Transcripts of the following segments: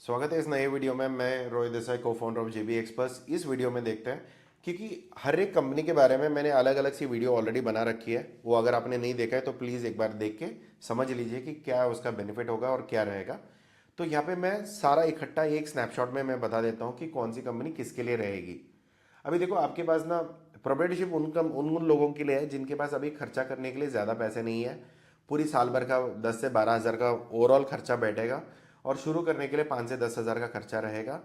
स्वागत है इस नए वीडियो में। मैं रोहित देसाई, को फाउंडर ऑफ जेबी एक्सपर्ट्स। इस वीडियो में देखते हैं क्योंकि हर एक कंपनी के बारे में मैंने अलग अलग सी वीडियो ऑलरेडी बना रखी है। वो अगर आपने नहीं देखा है तो प्लीज़ एक बार देख के समझ लीजिए कि क्या उसका बेनिफिट होगा और क्या रहेगा। तो यहाँ पे मैं सारा इकट्ठा एक स्नैपशॉट में मैं बता देता हूँ कि कौन सी कंपनी किसके लिए रहेगी। अभी देखो, आपके पास ना प्रोप्राइटरशिप उन लोगों के लिए है जिनके पास अभी खर्चा करने के लिए ज़्यादा पैसे नहीं है। पूरी साल भर का 10 से 12 हज़ार का ओवरऑल खर्चा बैठेगा और शुरू करने के लिए 5 से 10 हज़ार का खर्चा रहेगा।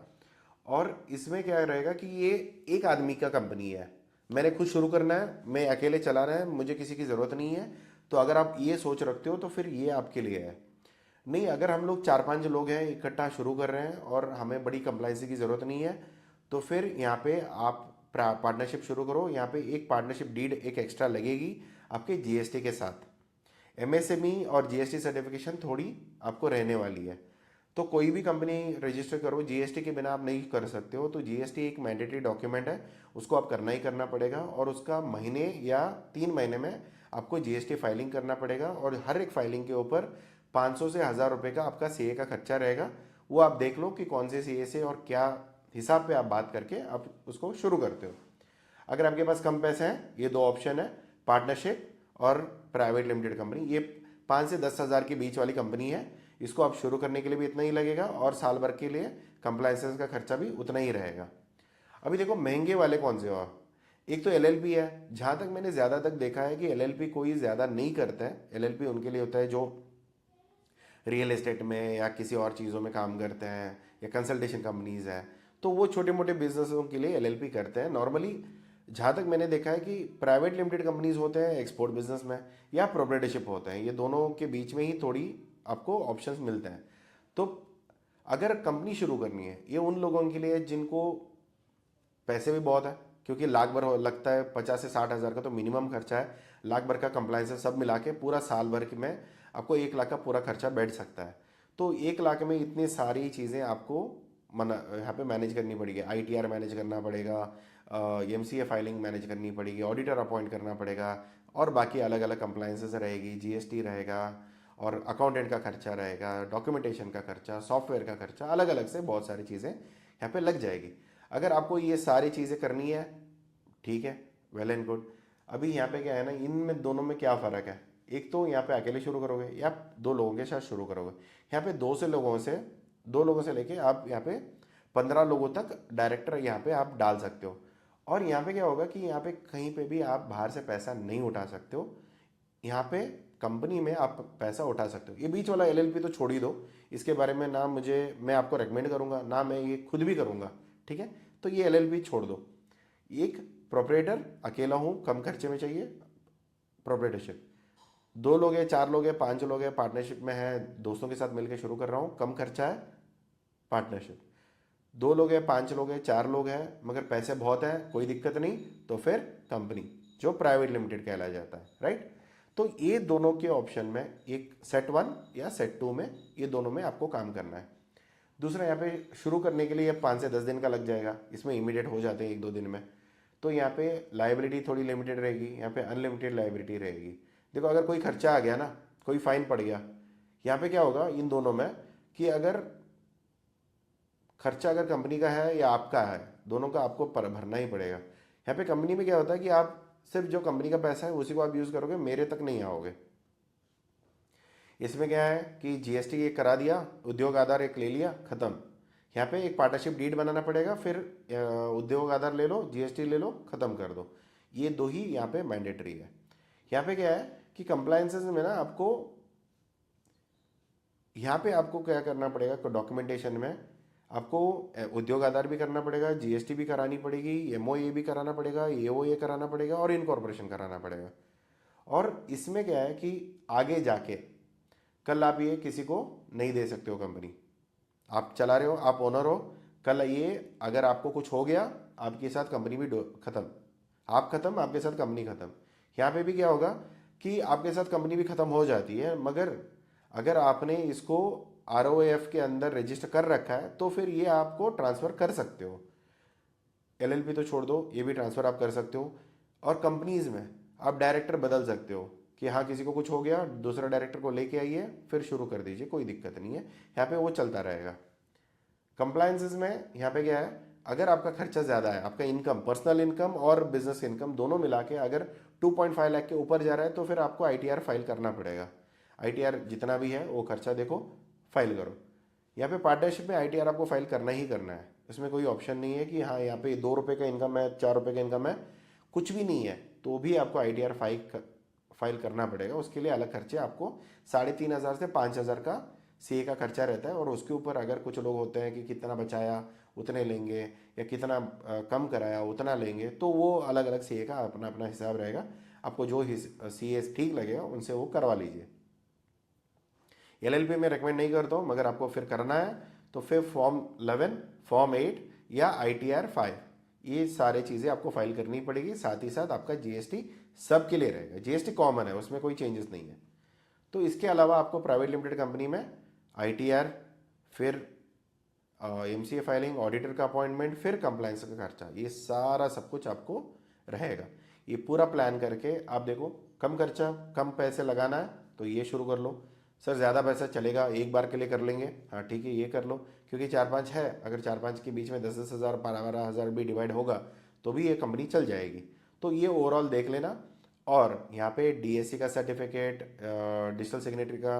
और इसमें क्या रहेगा कि ये एक आदमी का कंपनी है, मैंने खुद शुरू करना है, मैं अकेले चला रहा है, मुझे किसी की ज़रूरत नहीं है। तो अगर आप ये सोच रखते हो तो फिर ये आपके लिए है। नहीं, अगर हम लोग 4-5 लोग हैं, इकट्ठा शुरू कर रहे हैं और हमें बड़ी कंप्लाइंसी की ज़रूरत नहीं है, तो फिर यहाँ पे आप पार्टनरशिप शुरू करो। यहाँ पे एक पार्टनरशिप डीड एक एक्स्ट्रा लगेगी आपके जीएसटी के साथ। एमएसएमई और जीएसटी सर्टिफिकेशन थोड़ी आपको रहने वाली है। तो कोई भी कंपनी रजिस्टर करो, जीएसटी के बिना आप नहीं कर सकते हो। तो जीएसटी एक मैंडेटरी डॉक्यूमेंट है, उसको आप करना ही करना पड़ेगा। और उसका महीने या 3 महीने में आपको जीएसटी फाइलिंग करना पड़ेगा। और हर एक फाइलिंग के ऊपर 500 से 1000 रुपये का आपका सीए का खर्चा रहेगा। वो आप देख लो कि कौन से सीए से और क्या हिसाब पे आप बात करके आप उसको शुरू करते हो। अगर आपके पास कम पैसे हैं, ये दो ऑप्शन है, पार्टनरशिप और प्राइवेट लिमिटेड कंपनी। ये 5 से 10 हज़ार के बीच वाली कंपनी है। इसको आप शुरू करने के लिए भी इतना ही लगेगा और साल भर के लिए कंप्लायंसेस का खर्चा भी उतना ही रहेगा। अभी देखो, महंगे वाले कौन से हो। एक तो एलएलपी है। जहाँ तक मैंने ज़्यादा तक देखा है कि एलएलपी कोई ज़्यादा नहीं करता है। एलएलपी उनके लिए होता है जो रियल एस्टेट में या किसी और चीज़ों में काम करते हैं या कंसल्टेशन कंपनीज है। तो वो छोटे मोटे बिजनेसों के लिए एलएलपी करते हैं नॉर्मली। जहाँ तक मैंने देखा है कि प्राइवेट लिमिटेड कंपनीज होते हैं एक्सपोर्ट बिजनेस में, या प्रोप्राइटरशिप होते हैं, ये दोनों के बीच में ही थोड़ी आपको ऑप्शंस मिलते हैं। तो अगर कंपनी शुरू करनी है, ये उन लोगों के लिए जिनको पैसे भी बहुत है, क्योंकि लाख भर लगता है, 50 से 60 हज़ार का तो मिनिमम खर्चा है। लाख भर का कंप्लायंस सब मिला के पूरा साल भर की में आपको 1 लाख का पूरा खर्चा बैठ सकता है। तो 1 लाख में इतनी सारी चीज़ें आपको मना यहाँ पे मैनेज करनी पड़ेगी। आईटीआर मैनेज करना पड़ेगा, एमसीए फाइलिंग मैनेज करनी पड़ेगी, ऑडिटर अपॉइंट करना पड़ेगा, और बाकी अलग अलग कंप्लायंसेस रहेगी, जीएसटी रहेगा, और अकाउंटेंट का खर्चा रहेगा, डॉक्यूमेंटेशन का खर्चा, सॉफ्टवेयर का खर्चा, अलग अलग से बहुत सारी चीज़ें यहाँ पे लग जाएगी। अगर आपको ये सारी चीज़ें करनी है, ठीक है, वेल एंड गुड। अभी यहाँ पे क्या है ना, इनमें दोनों में क्या फ़र्क है। एक तो यहाँ पे अकेले शुरू करोगे या 2 लोगों के साथ शुरू करोगे। यहाँ पे 2 लोगों से लेके आप यहाँ पे 15 लोगों तक डायरेक्टर यहाँ पे आप डाल सकते हो। और यहाँ पे क्या होगा कि यहाँ पे कहीं पे भी आप बाहर से पैसा नहीं उठा सकते हो। यहाँ पे कंपनी में आप पैसा उठा सकते हो। ये बीच वाला एलएलपी तो छोड़ ही दो, इसके बारे में ना मुझे, मैं आपको रेकमेंड करूँगा ना मैं ये खुद भी करूँगा, ठीक है। तो ये एलएलपी छोड़ दो। एक प्रोपरेटर अकेला हूँ, कम खर्चे में चाहिए, प्रोपरेटरशिप। 2 लोग हैं, 4 लोग हैं, 5 लोग हैं, पार्टनरशिप में है, दोस्तों के साथ मिलकर शुरू कर रहा हूँ, कम खर्चा है, पार्टनरशिप। 2 लोग हैं, 5 लोग हैं, 4 लोग हैं, मगर पैसे बहुत हैं, कोई दिक्कत नहीं, तो फिर कंपनी जो प्राइवेट लिमिटेड कहलाया जाता है, राइट। तो ये दोनों के ऑप्शन में, एक सेट 1 या सेट 2 में, ये दोनों में आपको काम करना है। दूसरा, यहाँ पे शुरू करने के लिए 5 से 10 दिन का लग जाएगा, इसमें इमीडिएट हो जाते हैं 1-2 दिन में। तो यहाँ पे लाइबिलिटी थोड़ी लिमिटेड रहेगी, यहाँ पे अनलिमिटेड लाइबिलिटी रहेगी। देखो, अगर कोई खर्चा आ गया ना, कोई फाइन पड़ गया, यहाँ पे क्या होगा इन दोनों में कि अगर खर्चा अगर कंपनी का है या आपका है, दोनों का आपको भरना ही पड़ेगा। यहाँ पे कंपनी में क्या होता है कि आप सिर्फ जो कंपनी का पैसा है उसी को आप यूज़ करोगे, मेरे तक नहीं आओगे। इसमें क्या है कि जीएसटी एक करा दिया, उद्योग आधार एक ले लिया, खत्म। यहाँ पे एक पार्टनरशिप डीड बनाना पड़ेगा, फिर उद्योग आधार ले लो, जीएसटी ले लो, खत्म कर दो। ये दो ही यहाँ पे मैंडेटरी है। यहाँ पे क्या है कि कंप्लायंसेस में ना आपको, यहाँ पे आपको क्या करना पड़ेगा, डॉक्यूमेंटेशन में आपको उद्योग आधार भी करना पड़ेगा, जीएसटी भी करानी पड़ेगी, एमओए भी कराना पड़ेगा, एओए कराना पड़ेगा, और इनकॉर्पोरेशन कराना पड़ेगा। और इसमें क्या है कि आगे जाके कल आप ये किसी को नहीं दे सकते हो। कंपनी आप चला रहे हो, आप ओनर हो, कल ये अगर आपको कुछ हो गया, आपके साथ कंपनी भी खत्म, आप खत्म, आपके साथ कंपनी खत्म। यहाँ पे भी क्या होगा कि आपके साथ कंपनी भी खत्म हो जाती है, मगर अगर आपने इसको आरओएफ के अंदर रजिस्टर कर रखा है तो फिर ये आपको ट्रांसफ़र कर सकते हो। एलएलपी तो छोड़ दो, ये भी ट्रांसफ़र आप कर सकते हो। और कंपनीज में आप डायरेक्टर बदल सकते हो कि हाँ, किसी को कुछ हो गया, दूसरा डायरेक्टर को लेके आइए, फिर शुरू कर दीजिए, कोई दिक्कत नहीं है। यहाँ पे वो चलता रहेगा। कंप्लायंसेस में यहाँ पे क्या है, अगर आपका खर्चा ज़्यादा है, आपका इनकम, पर्सनल इनकम और बिजनेस इनकम दोनों मिला के अगर 2.5 लाख के ऊपर जा रहा है तो फिर आपको आईटीआर फाइल करना पड़ेगा। आईटीआर जितना भी है वो खर्चा देखो, फाइल करो। यहाँ पे पार्टनरशिप में आईटीआर आपको फाइल करना ही करना है। इसमें कोई ऑप्शन नहीं है कि हाँ यहाँ पे 2 रुपये का इनकम है, 4 रुपये का इनकम है, कुछ भी नहीं है तो भी आपको आईटीआर फाइल करना पड़ेगा। उसके लिए अलग खर्चे आपको 3,500 से 5,000 का सीए का खर्चा रहता है। और उसके ऊपर अगर कुछ लोग होते हैं कि कितना बचाया उतने लेंगे या कितना कम कराया उतना लेंगे, तो वो अलग अलग सीए का अपना अपना हिसाब रहेगा। आपको जो सीए ठीक लगेगा उनसे वो करवा लीजिए। एलएलपी में रेकमेंड नहीं करता हूँ, मगर आपको फिर करना है तो फिर फॉर्म 11, फॉर्म 8 या आईटीआर 5 ये सारे चीज़ें आपको फाइल करनी पड़ेगी। साथ ही साथ आपका जीएसटी सबके लिए रहेगा, जीएसटी कॉमन है, उसमें कोई चेंजेस नहीं है। तो इसके अलावा आपको प्राइवेट लिमिटेड कंपनी में आईटीआर, फिर एमसीए फाइलिंग, ऑडिटर का अपॉइंटमेंट, फिर कंप्लायंस का खर्चा, ये सारा सब कुछ आपको रहेगा। ये पूरा प्लान करके आप देखो, कम खर्चा कम पैसे लगाना है तो ये शुरू कर लो। सर ज़्यादा पैसा चलेगा, एक बार के लिए कर लेंगे, हाँ ठीक है ये कर लो, क्योंकि 4-5 है, अगर 4-5 के बीच में 10-10 हज़ार 12-12 हज़ार भी डिवाइड होगा तो भी ये कंपनी चल जाएगी। तो ये ओवरऑल देख लेना। और यहाँ पे डीएससी का सर्टिफिकेट, डिजिटल सिग्नेचर का,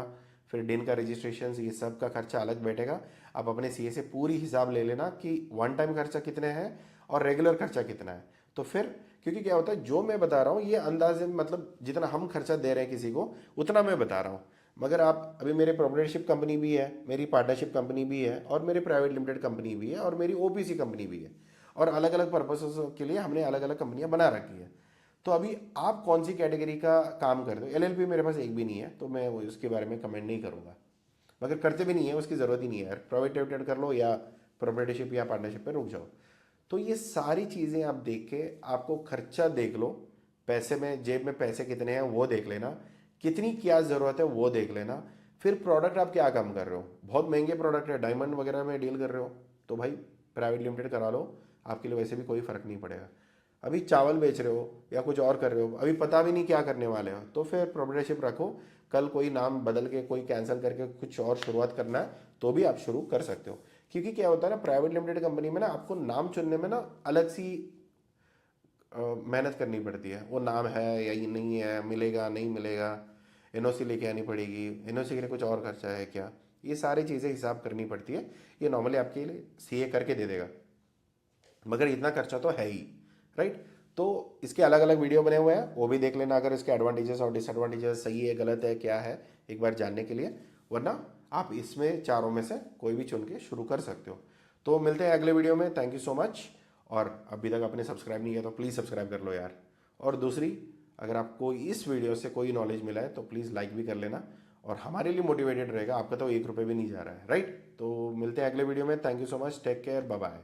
फिर डिन का रजिस्ट्रेशन, ये सब का खर्चा अलग बैठेगा। आप अपने सीए से पूरी हिसाब ले लेना कि वन टाइम खर्चा कितने हैं और रेगुलर खर्चा कितना है। तो फिर क्योंकि क्या होता है, जो मैं बता रहा हूँ ये अंदाजे मतलब जितना हम खर्चा दे रहे हैं किसी को उतना मैं बता रहा हूँ। मगर आप अभी, मेरे प्रोप्राइटरशिप कंपनी भी है, मेरी पार्टनरशिप कंपनी भी है, और मेरी प्राइवेट लिमिटेड कंपनी भी है, और मेरी ओपीसी कंपनी भी है, और अलग अलग पर्पसेस के लिए हमने अलग अलग कंपनियां बना रखी है। तो अभी आप कौन सी कैटेगरी का काम करते हो? एलएलपी मेरे पास एक भी नहीं है तो मैं उसके बारे में कमेंट नहीं करूँगा, मगर करते भी नहीं है, उसकी ज़रूरत ही नहीं है यार। प्राइवेट लिमिटेड कर लो या प्रोप्राइटरशिप या पार्टनरशिप पे रुक जाओ। तो ये सारी चीज़ें आप देख के आपको खर्चा देख लो, पैसे में जेब में पैसे कितने हैं वो देख लेना, कितनी क्या ज़रूरत है वो देख लेना। फिर प्रोडक्ट आप क्या काम कर रहे हो, बहुत महंगे प्रोडक्ट है, डायमंड वगैरह में डील कर रहे हो तो भाई प्राइवेट लिमिटेड करा लो, आपके लिए वैसे भी कोई फ़र्क नहीं पड़ेगा। अभी चावल बेच रहे हो या कुछ और कर रहे हो, अभी पता भी नहीं क्या करने वाले हो, तो फिर प्रोप्राइटरशिप रखो। कल कोई नाम बदल के, कोई कैंसिल करके कुछ और शुरुआत करना है तो भी आप शुरू कर सकते हो। क्योंकि क्या होता है ना, प्राइवेट लिमिटेड कंपनी में ना आपको नाम चुनने में ना अलग सी मेहनत करनी पड़ती है। वो नाम है या ये नहीं है, मिलेगा नहीं मिलेगा, एनओसी लेके आनी पड़ेगी, एनओसी के लिए कुछ और खर्चा है क्या, ये सारी चीज़ें हिसाब करनी पड़ती है। ये नॉर्मली आपके लिए सीए करके दे देगा, मगर इतना खर्चा तो है ही, राइट। तो इसके अलग अलग वीडियो बने हुए हैं, वो भी देख लेना अगर इसके एडवांटेजेस और डिसएडवांटेजेस सही है गलत है क्या है, एक बार जानने के लिए। वरना आप इसमें चारों में से कोई भी चुन के शुरू कर सकते हो। तो मिलते हैं अगले वीडियो में, थैंक यू सो मच। और अभी तक आपने सब्सक्राइब नहीं किया तो प्लीज़ सब्सक्राइब कर लो यार। और दूसरी, अगर आपको इस वीडियो से कोई नॉलेज मिला है तो प्लीज़ लाइक भी कर लेना, और हमारे लिए मोटिवेटेड रहेगा। आपका तो 1 रुपये भी नहीं जा रहा है, राइट। तो मिलते हैं अगले वीडियो में, thank you so much, take care, bye bye.